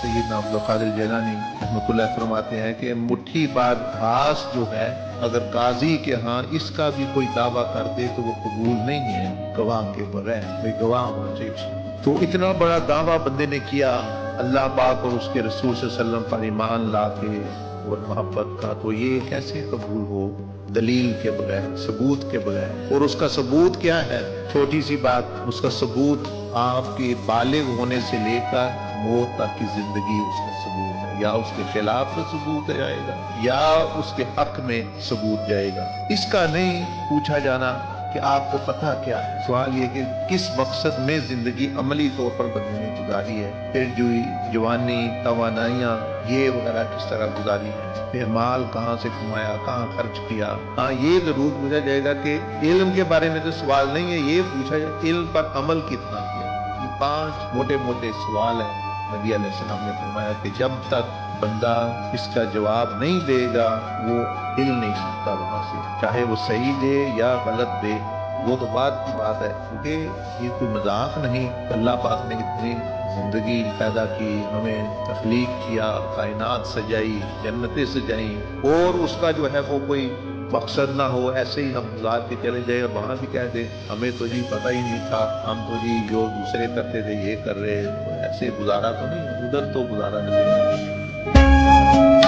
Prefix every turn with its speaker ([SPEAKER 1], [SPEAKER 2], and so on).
[SPEAKER 1] سیدنا عبد القادر جیلانی رحمۃ اللہ فرماتے ہیں کہ مٹھی بار گھاس جو ہے اگر قاضی کے ہاں اس کا بھی کوئی دعویٰ کر دے تو وہ قبول نہیں ہے گواہ کے بغیر، بھئی گواہ ہونا چاہیے۔ تو اتنا بڑا دعویٰ بندے نے کیا اللہ پاک اور اس کے رسول صلی اللہ علیہ وسلم پر ایمان لا کے اور محبت کا، تو یہ کیسے قبول ہو دلیل کے بغیر، ثبوت کے بغیر؟ اور اس کا ثبوت کیا ہے؟ چھوٹی سی بات، اس کا ثبوت آپ کے بالغ ہونے سے لے کر موت تک کی زندگی اس کا ثبوت ہے، یا اس کے خلاف کا ثبوت جائے گا یا اس کے حق میں ثبوت جائے گا۔ اس کا نہیں پوچھا جانا کہ آپ کو پتہ کیا ہے، سوال یہ کہ کس مقصد میں زندگی عملی طور پر بندے نے گزاری ہے، پھر جوانی، توانائیاں یہ وغیرہ کس طرح گزاری ہے، پھر مال کہاں سے کمایا، کہاں خرچ کیا۔ ہاں یہ ضرور پوچھا جائے گا کہ علم کے بارے میں تو سوال نہیں ہے، یہ پوچھا جائے علم پر عمل کتنا کیا۔ یہ 5 موٹے موٹے سوال ہیں۔ نبی علیہ السلام نے فرمایا کہ جب تک بندہ اس کا جواب نہیں دے گا وہ ہل نہیں سکتا وہاں سے، چاہے وہ صحیح دے یا غلط دے، وہ تو بعد کی بات ہے، کیونکہ یہ کوئی مذاق نہیں۔ اللہ پاک نے اتنی زندگی پیدا کی، ہمیں تخلیق کیا، کائنات سجائی، جنتیں سجائیں، اور اس کا جو ہے وہ کوئی مقصد نہ ہو ایسے ہی ہم گزار کے چلے جائے اور وہاں بھی کہہ دیں ہمیں تو جی پتہ ہی نہیں تھا، ہم تو جی جو دوسرے کرتے تھے یہ کر رہے، تو ایسے گزارا تو نہیں، ادھر تو گزارا نہیں۔